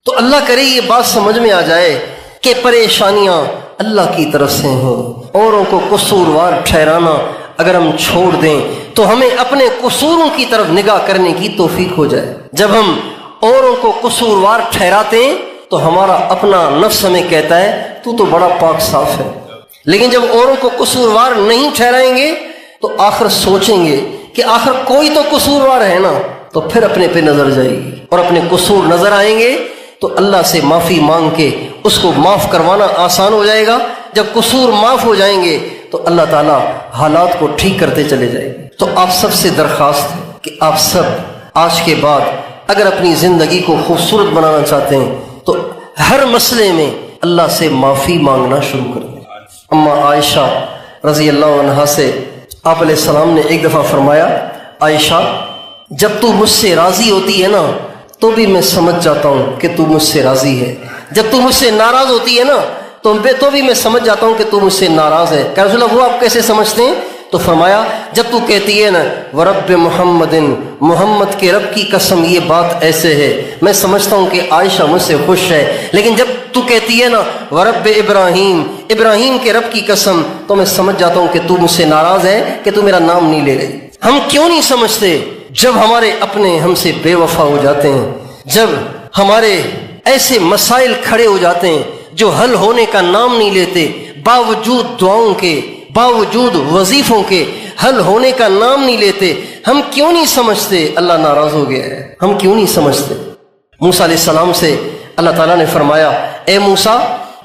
تو اللہ کرے یہ بات سمجھ میں آ جائے کہ پریشانیاں اللہ کی طرف سے ہیں، اوروں کو قصوروار ٹھہرانا اگر ہم چھوڑ دیں تو ہمیں اپنے قصوروں کی طرف نگاہ کرنے کی توفیق ہو جائے۔ جب ہم اوروں کو قصوروار ٹھہراتے ہیں تو ہمارا اپنا نفس ہمیں کہتا ہے تو بڑا پاک صاف ہے، لیکن جب اوروں کو قصوروار نہیں ٹھہرائیں گے تو آخر سوچیں گے کہ آخر کوئی تو قصوروار ہے نا، تو پھر اپنے پہ نظر جائے گی اور اپنے قصور نظر آئیں گے تو اللہ سے معافی مانگ کے اس کو معاف کروانا آسان ہو جائے گا۔ جب قصور معاف ہو جائیں گے تو اللہ تعالیٰ حالات کو ٹھیک کرتے چلے جائے گا۔ تو آپ سب سے درخواست ہے کہ آپ سب آج کے بعد اگر اپنی زندگی کو خوبصورت بنانا چاہتے ہیں تو ہر مسئلے میں اللہ سے معافی مانگنا شروع کر دیں۔ اما عائشہ رضی اللہ عنہا سے آپ علیہ السلام نے ایک دفعہ فرمایا، عائشہ جب تو مجھ سے راضی ہوتی ہے نا تو بھی میں سمجھ جاتا ہوں کہ تو مجھ سے راضی ہے، جب تو مجھ سے ناراض ہوتی ہے نا تو بھی میں سمجھ جاتا ہوں کہ تو مجھ سے ناراض ہے۔ کہ رسول اللہ وہ آپ کیسے سمجھتے ہیں؟ تو فرمایا جب تو کہتی ہے نا ورب محمد، محمد کے رب کی قسم یہ بات ایسے ہے، میں سمجھتا ہوں کہ عائشہ مجھ سے خوش ہے، لیکن جب تو کہتی ہے نا ورب ابراہیم، ابراہیم کے رب کی قسم، تو میں سمجھ جاتا ہوں کہ تو مجھ سے ناراض ہے کہ تو میرا نام نہیں لے رہی۔ ہم کیوں نہیں سمجھتے؟ جب ہمارے اپنے ہم سے بے وفا ہو جاتے ہیں، جب ہمارے ایسے مسائل کھڑے ہو جاتے ہیں جو حل ہونے کا نام نہیں لیتے، باوجود دعاؤں کے، باوجود وظیفوں کے حل ہونے کا نام نہیں لیتے، ہم کیوں نہیں سمجھتے اللہ ناراض ہو گیا ہے؟ ہم کیوں نہیں سمجھتے؟ موسیٰ علیہ السلام سے اللہ تعالیٰ نے فرمایا، اے موسیٰ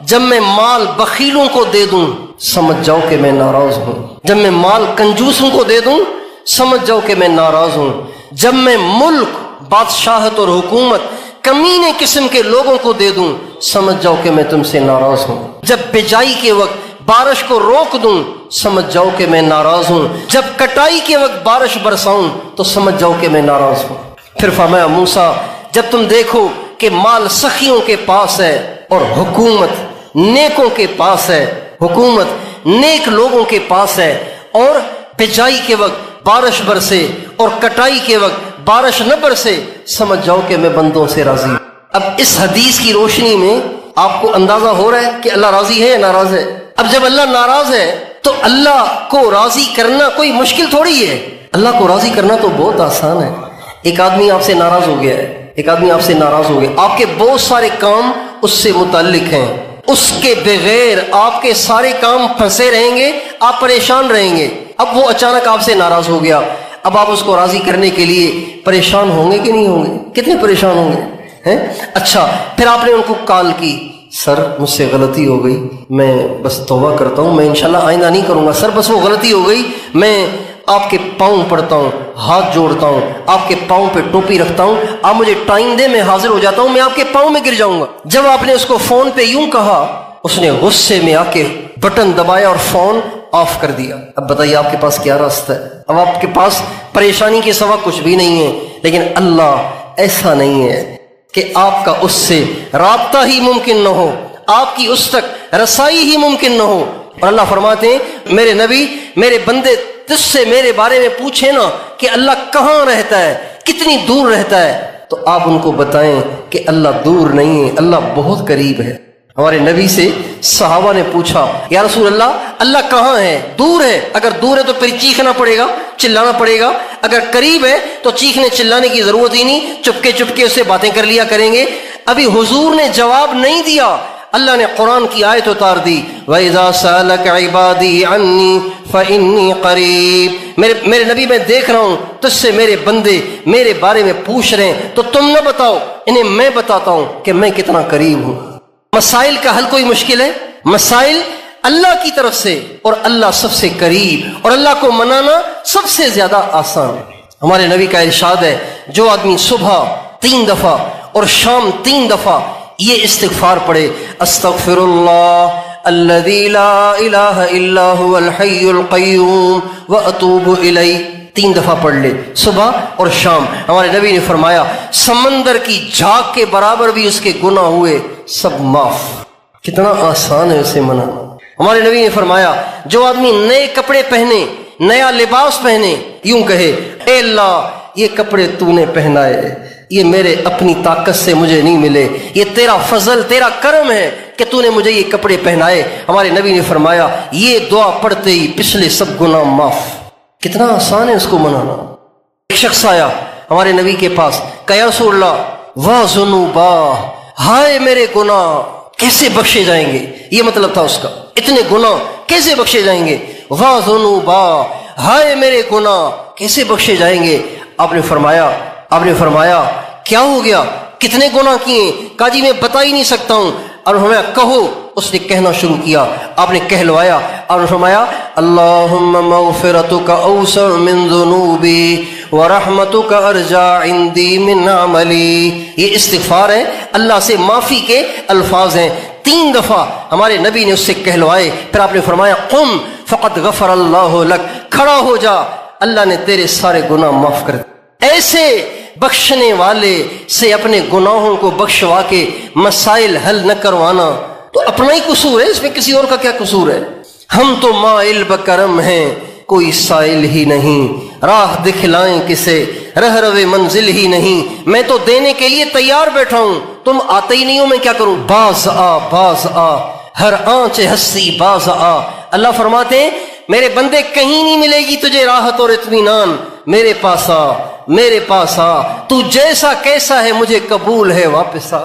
جب میں مال بخیلوں کو دے دوں سمجھ جاؤ کہ میں ناراض ہوں، جب میں مال کنجوسوں کو دے دوں سمجھ جاؤ کہ میں ناراض ہوں، جب میں ملک، بادشاہت اور حکومت کمینے قسم کے لوگوں کو دے دوں سمجھ جاؤ کہ میں تم سے ناراض ہوں، جب بجائی کے وقت بارش کو روک دوں سمجھ جاؤ کہ میں ناراض ہوں، جب کٹائی کے وقت بارش برساؤں تو سمجھ جاؤ کہ میں ناراض ہوں۔ پھر فرمایا موسیٰ جب تم دیکھو کہ مال سخیوں کے پاس ہے اور حکومت نیکوں کے پاس ہے، حکومت نیک لوگوں کے پاس ہے، اور بجائی کے وقت بارش برسے اور کٹائی کے وقت بارش نہ برسے سمجھ جاؤ کہ میں بندوں سے راضی ہوں۔ اب اس حدیث کی روشنی میں آپ کو اندازہ ہو رہا ہے کہ اللہ راضی ہے یا ناراض ہے؟ اب جب اللہ ناراض ہے تو اللہ کو راضی کرنا کوئی مشکل تھوڑی ہے، اللہ کو راضی کرنا تو بہت آسان ہے۔ ایک آدمی آپ سے ناراض ہو گیا ہے، ایک آدمی آپ سے ناراض ہو گیا، آپ کے بہت سارے کام اس سے متعلق ہیں، اس کے بغیر آپ کے سارے کام پھنسے رہیں گے، آپ پریشان رہیں گے۔ اب وہ اچانک آپ سے ناراض ہو گیا، اب آپ اس کو راضی کرنے کے لیے پریشان ہوں گے کہ نہیں ہوں گے؟ کتنے پریشان ہوں گے؟ اچھا پھر آپ نے ان کو کال کی، سر مجھ سے غلطی ہو گئی، میں بس توبہ کرتا ہوں، میں انشاءاللہ آئندہ نہیں کروں گا، سر بس وہ غلطی ہو گئی، میں آپ کے پاؤں پڑتا ہوں، ہاتھ جوڑتا ہوں، آپ کے پاؤں پہ ٹوپی رکھتا ہوں، آپ مجھے ٹائم دیں، میں حاضر ہو جاتا ہوں، میں آپ کے پاؤں میں گر جاؤں گا۔ جب آپ نے اس کو فون پہ یوں کہا، اس نے غصے میں آ کے بٹن دبایا اور فون آف کر دیا۔ اب بتائیے آپ کے پاس کیا راستہ ہے؟ اب آپ کے پاس پریشانی کے سوا کچھ بھی نہیں ہے، لیکن اللہ ایسا نہیں ہے کہ آپ کا اس سے رابطہ ہی ممکن نہ ہو، آپ کی اس تک رسائی ہی ممکن نہ ہو۔ اور اللہ فرماتے ہیں میرے نبی، میرے بندے تجھ سے میرے بارے میں پوچھیں نا کہ اللہ کہاں رہتا ہے، کتنی دور رہتا ہے، تو آپ ان کو بتائیں کہ اللہ دور نہیں ہے، اللہ بہت قریب ہے۔ ہمارے نبی سے صحابہ نے پوچھا یا رسول اللہ کہاں ہے؟ دور ہے، اگر دور ہے تو پھر چیخنا پڑے گا، چلانا پڑے گا، اگر قریب ہے تو چیخنے چلانے کی ضرورت ہی نہیں، چپکے چپکے اس سے باتیں کر لیا کریں گے۔ ابھی حضور نے جواب نہیں دیا، اللہ نے قرآن کی آیت اتار دی، وَإِذَا سَأَلَكَ عِبَادِي عَنِّي فَإِنِّي قَرِيبٌ، میرے نبی میں دیکھ رہا ہوں تجھ سے میرے بندے میرے بارے میں پوچھ رہے ہیں، تو تم نہ بتاؤ، انہیں میں بتاتا ہوں کہ میں کتنا قریب ہوں۔ مسائل کا حل کوئی مشکل ہے؟ مسائل اللہ کی طرف سے، اور اللہ سب سے قریب، اور اللہ کو منانا سب سے زیادہ آسان ہے۔ ہمارے نبی کا ارشاد ہے جو آدمی صبح 3 دفعہ اور شام 3 دفعہ یہ استغفار پڑھے، استغفر اللہ الذی لا الہ الا هو الحی القیوم واتوب الیہ، 3 دفعہ پڑھ لے صبح اور شام، ہمارے نبی نے فرمایا سمندر کی جھاگ کے برابر بھی اس کے گناہ ہوئے سب معاف۔ کتنا آسان ہے اسے منانا۔ ہمارے نبی نے فرمایا جو آدمی نئے کپڑے پہنے، نیا لباس پہنے، یوں کہے اے اللہ یہ کپڑے تو نے پہنائے، یہ میرے اپنی طاقت سے مجھے نہیں ملے، یہ تیرا فضل، تیرا کرم ہے کہ تو نے مجھے یہ کپڑے پہنائے۔ ہمارے نبی نے فرمایا یہ دعا پڑھتے ہی پچھلے سب گناہ معاف۔ کتنا آسان ہے اس کو منانا۔ ایک شخص آیا ہمارے نبی کے پاس، کہا یا رسول اللہ واہ ذنوبا، ہائے میرے گناہ کیسے بخشے جائیں گے؟ یہ مطلب تھا اس کا، اتنے گناہ کیسے بخشے جائیں گے؟ واہ ذنوبا، ہائے میرے گناہ کیسے بخشے جائیں گے؟ آپ نے فرمایا کیا ہو گیا، کتنے گناہ کیے؟ کہا جی میں بتا ہی نہیں سکتا ہوں۔ اور ہمیں کہو، اس نے کہنا شروع کیا، آپ نے کہلوایا اور فرمایا اللہم مغفرتک اوسع من ذنوبی ورحمتک ارجع عندی من عملی۔ یہ استغفار ہے، اللہ سے معافی کے الفاظ ہیں۔ 3 دفعہ ہمارے نبی نے اس سے کہلوائے، پھر آپ نے فرمایا قم فقد غفر اللہ لک، کھڑا ہو جا، اللہ نے تیرے سارے گناہ معاف کر دیے۔ ایسے بخشنے والے سے اپنے گناہوں کو بخشوا کے مسائل حل نہ کروانا تو اپنا ہی قصور ہے، اس میں کسی اور کا کیا قصور ہے؟ ہم تو مائل بکرم ہیں، کوئی سائل ہی نہیں، راہ دکھلائیں کسے، رہ روے منزل ہی نہیں، میں تو دینے کے لیے تیار بیٹھا ہوں، تم آتے ہی نہیں ہو، میں کیا کروں؟ باز آ ہر آنچ ہستی باز آ۔ اللہ فرماتے ہیں میرے بندے کہیں نہیں ملے گی تجھے راحت اور اطمینان، میرے پاس آ، تو جیسا کیسا ہے مجھے قبول ہے، واپس آ۔